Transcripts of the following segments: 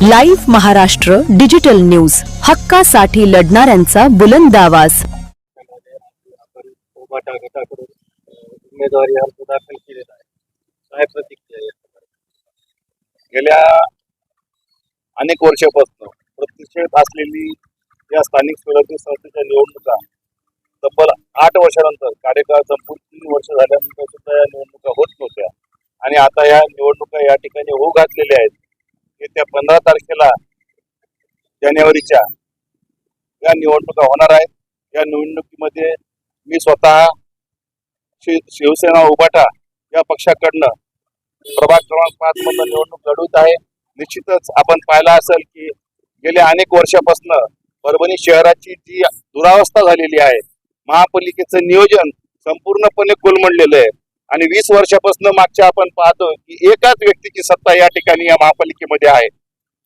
Live Maharashtra digital news, हक्कासाठी लढणाऱ्यांचा बुलंद आवाज. आपण उभाटा गटाकडून उमेदवारी अर्ज दाखल केलेला आहे. काय प्रतिक्रिया आहे? गेल्या अनेक वर्षापासून प्रतिष्ठित असलेली या स्थानिक स्वराज्य संस्थेच्या निवडणुका तब्बल 8 वर्षानंतर कार्यकाळ संपून 3 वर्ष झाल्यानंतर सुद्धा या निवडणुका होत नव्हत्या आणि आता या निवडणुका या ठिकाणी होऊ घातलेल्या आहेत. येत्या 15 तारखेला जानेवारीच्या या निवडणुका होणार आहेत. या निवडणुकीमध्ये मी स्वतः शिवसेना उभाटा या पक्षाकडनं प्रभाग क्रमांक 5 मधून निवडणूक लढवत आहे. निश्चितच आपण पाहिलं असेल की गेल्या अनेक वर्षापासून परभणी शहराची जी दुरावस्था झालेली आहे, महापालिकेचं नियोजन संपूर्णपणे कोलमडलेलं आहे आणि 20 वर्षापासून मागच्या आपण पाहतो की एकाच व्यक्तीची सत्ता या ठिकाणी या महापालिकेमध्ये आहे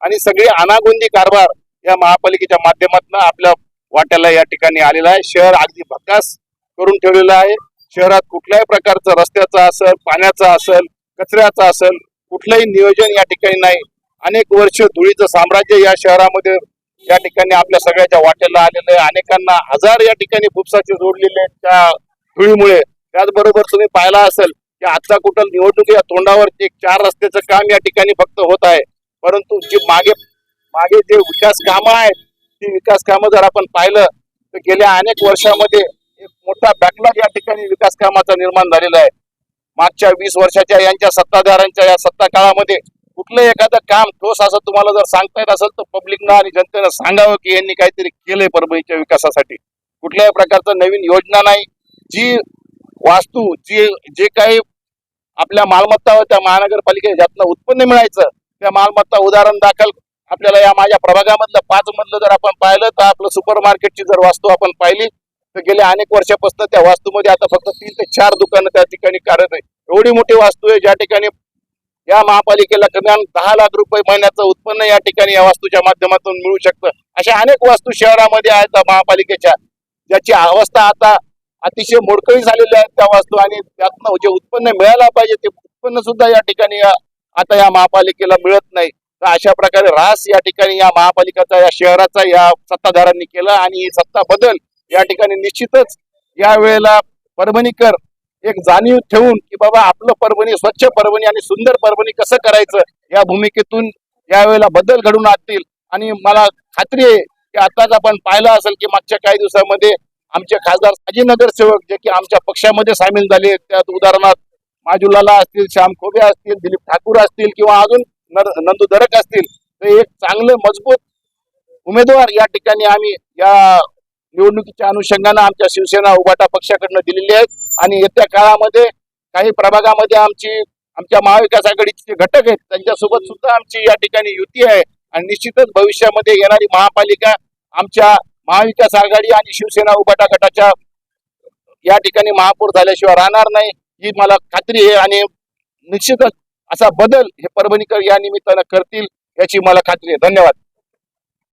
आणि सगळी अनागोंदी कारभार या महापालिकेच्या माध्यमातून आपल्या वाट्याला या ठिकाणी आलेला आहे. शहर अगदी भकास करून ठेवलेलं आहे. शहरात कुठल्याही प्रकारचं रस्त्याचं असेल, पाण्याचं असेल, कचऱ्याचं असेल, कुठलंही नियोजन या ठिकाणी नाही. अनेक वर्ष धुळीचं साम्राज्य या शहरामध्ये या ठिकाणी आपल्या सगळ्याच्या वाट्याला आलेलं आहे. अनेकांना आजार या ठिकाणी फुफ्साचे जोडलेले आहेत त्या धुळीमुळे. त्याचबरोबर तुम्ही पाहिला असेल की आता कुठं निवडणुकीच्या तोंडावर एक 4 रस्त्याचं काम या ठिकाणी फक्त होत आहे, परंतु जी मागे जे विकास कामं आहेत ती विकास कामं जर आपण पाहिलं तर गेल्या अनेक वर्षामध्ये एक मोठा बॅकलॉग या ठिकाणी विकास कामाचा निर्माण झालेला आहे. मागच्या 20 वर्षाच्या यांच्या सत्ताधाऱ्यांच्या या सत्ता काळामध्ये कुठलं एखादं काम ठोस असं तुम्हाला जर सांगता येत असेल तर पब्लिकनं आणि जनतेनं सांगावं की यांनी काहीतरी केलंय परभणीच्या विकासासाठी. कुठल्याही प्रकारचं नवीन योजना नाही. जी वास्तू जे काही आपल्या मालमत्ता होत्या महानगरपालिकेच्या ज्यातनं उत्पन्न मिळायचं त्या मालमत्ता उदाहरण दाखल आपल्याला या माझ्या प्रभागामधलं 5 मधलं जर आपण पाहिलं तर आपलं सुपर मार्केटची जर वास्तू आपण पाहिली तर गेल्या अनेक वर्षापासून त्या वास्तूमध्ये आता फक्त 3 ते 4 दुकानं त्या ठिकाणी कार्यरत आहे. एवढी मोठी वास्तू आहे ज्या ठिकाणी या महापालिकेला किमान 10 लाख रुपये महिन्याचं उत्पन्न या ठिकाणी या वास्तूच्या माध्यमातून मिळू शकतं. अशा अनेक वास्तू शहरामध्ये आहेत महापालिकेच्या, ज्याची अवस्था आता अतिशय मोडकळी झालेली आहे त्या वास्तू आणि त्यातनं जे उत्पन्न मिळायला पाहिजे ते उत्पन्न सुद्धा या ठिकाणी आता या महापालिकेला मिळत नाही. तर अशा प्रकारे ऱ्हास या ठिकाणी या महापालिकेचा या शहराचा या सत्ताधाऱ्यांनी केला आणि ही सत्ता बदल या ठिकाणी निश्चितच या वेळेला परभणीकर एक जाणीव ठेवून की बाबा आपलं परभणी, स्वच्छ परभणी आणि सुंदर परभणी कसं करायचं या भूमिकेतून यावेळेला बदल घडून आणतील. आणि मला खात्री आहे की आताच आपण पाहिलं असेल की मागच्या काही दिवसामध्ये आमचे खासदार माजी नगरसेवक जे की आमच्या पक्षामध्ये सामील झाले, त्यात उदाहरणार्थ माजुलाला असतील, श्याम खोबे असतील, दिलीप ठाकूर असतील किंवा अजून नंदू दरक असतील, तर एक चांगले मजबूत उमेदवार या ठिकाणी आम्ही या निवडणुकीच्या अनुषंगाने आमच्या शिवसेना उभाटा पक्षाकडनं दिलेली आहेत. आणि येत्या काळामध्ये काही प्रभागामध्ये आमच्या महाविकास आघाडीचे घटक आहेत त्यांच्यासोबत सुद्धा आमची या ठिकाणी युती आहे आणि निश्चितच भविष्यामध्ये येणारी महापालिका आमच्या महाविकास आघाडी आणि शिवसेना उभाटा गटाच्या या ठिकाणी महापौर झाल्याशिवाय राहणार नाही ही मला खात्री आहे. आणि निश्चितच असा बदल हे परभणीकर या निमित्तानं करतील याची मला खात्री आहे. धन्यवाद.